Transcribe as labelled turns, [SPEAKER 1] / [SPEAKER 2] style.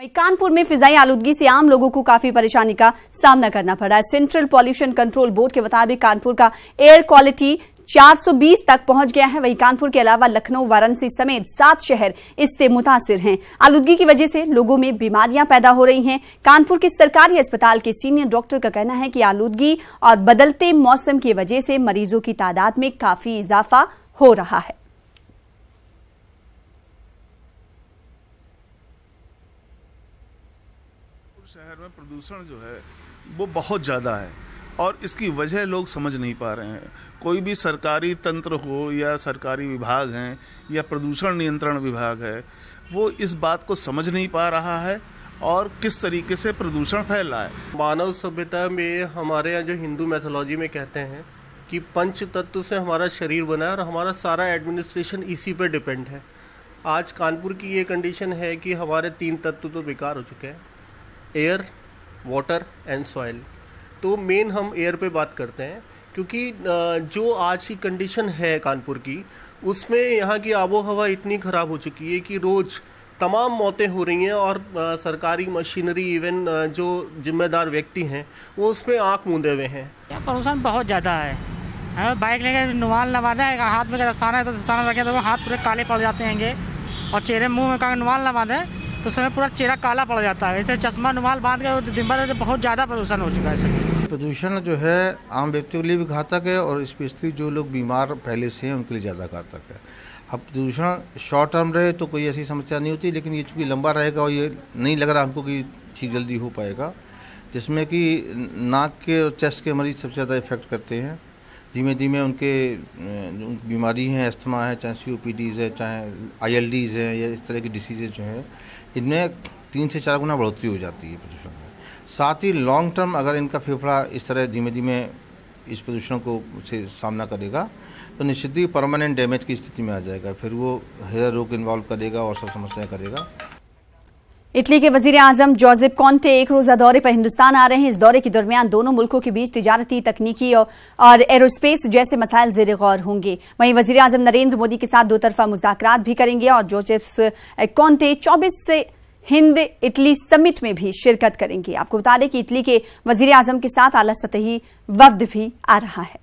[SPEAKER 1] कानपुर में फिजाई आलूदगी से आम लोगों को काफी परेशानी का सामना करना पड़ा है। सेंट्रल पॉल्यूशन कंट्रोल बोर्ड के मुताबिक कानपुर का एयर क्वालिटी 420 तक पहुंच गया है। वहीं कानपुर के अलावा लखनऊ, वाराणसी समेत 7 शहर इससे मुतासिर हैं। आलूदगी की वजह से लोगों में बीमारियां पैदा हो रही हैं। कानपुर के सरकारी अस्पताल के सीनियर डॉक्टर का कहना है कि आलूदगी और बदलते मौसम की वजह से मरीजों की तादाद में काफी इजाफा हो रहा है।
[SPEAKER 2] शहर में प्रदूषण जो है वो बहुत ज़्यादा है और इसकी वजह लोग समझ नहीं पा रहे हैं। कोई भी सरकारी तंत्र हो या सरकारी विभाग हैं या प्रदूषण नियंत्रण विभाग है, वो इस बात को समझ नहीं पा रहा है और किस तरीके से प्रदूषण फैल रहा है।
[SPEAKER 3] मानव सभ्यता में हमारे यहाँ जो हिंदू मैथोलॉजी में कहते हैं कि पंच तत्व से हमारा शरीर बना है और हमारा सारा एडमिनिस्ट्रेशन इसी पर डिपेंड है। आज कानपुर की ये कंडीशन है कि हमारे 3 तत्व तो बेकार हो चुके हैं, एयर, वाटर एंड सॉइल। तो मेन हम एयर पे बात करते हैं क्योंकि जो आज की कंडीशन है कानपुर की, उसमें यहाँ की आबो हवा इतनी ख़राब हो चुकी है कि रोज़ तमाम मौतें हो रही हैं और सरकारी मशीनरी, इवन जो जिम्मेदार व्यक्ति हैं वो उस पर आँख मूंदे हुए हैं।
[SPEAKER 4] प्रदूषण बहुत ज़्यादा है। बाइक लेकर नुमाल लगा है, हाथ में दस्ताना है तो दस्ताना लगे तो हाथ पूरे काले पड़ जाते हैं और चेहरे मुँह में का नुमाल लगा दें तो समय पूरा चेहरा काला पड़ जाता है। ऐसे चश्मा नुमाल बांध के दिन भर बहुत ज़्यादा प्रदूषण हो चुका है।
[SPEAKER 5] प्रदूषण जो है आम व्यक्तियों के लिए भी घातक है और स्पेशली जो लोग बीमार पहले से हैं उनके लिए ज़्यादा घातक है। अब प्रदूषण शॉर्ट टर्म रहे तो कोई ऐसी समस्या नहीं होती, लेकिन ये चूँकि लंबा रहेगा और ये नहीं लग रहा हमको कि ठीक जल्दी हो पाएगा, जिसमें कि नाक के और चेस्ट के मरीज सबसे ज़्यादा इफेक्ट करते हैं। धीमे धीमे उनके बीमारी हैं, अस्थमा है, चाहे COPDs है, चाहे ILDs है या इस तरह की डिसीजेज जो हैं, इनमें 3 से 4 गुना बढ़ोतरी हो जाती है प्रदूषण में। साथ ही लॉन्ग टर्म अगर इनका फेफड़ा इस तरह धीमे धीमे इस प्रदूषण को से सामना करेगा तो निश्चित ही परमानेंट डैमेज की स्थिति में आ जाएगा। फिर वो हृदय रोग इन्वॉल्व करेगा और सब समस्याएं करेगा।
[SPEAKER 1] इटली के वजीर आजम जोसेफ कॉन्टे 1 रोजा दौरे पर हिंदुस्तान आ रहे हैं। इस दौरे के दरमियान दोनों मुल्कों के बीच तिजारती, तकनीकी और एरोस्पेस जैसे मसाइल ज़ेर गौर होंगे। वहीं वजीर आजम नरेंद्र मोदी के साथ 2 तरफा मुज़ाकरात भी करेंगे और जोसेफ कॉन्टे 24 से हिंद इटली समिट में भी शिरकत करेंगे। आपको बता दें कि इटली के वजीर आजम के साथ आला सतही वफ्द भी आ रहा है।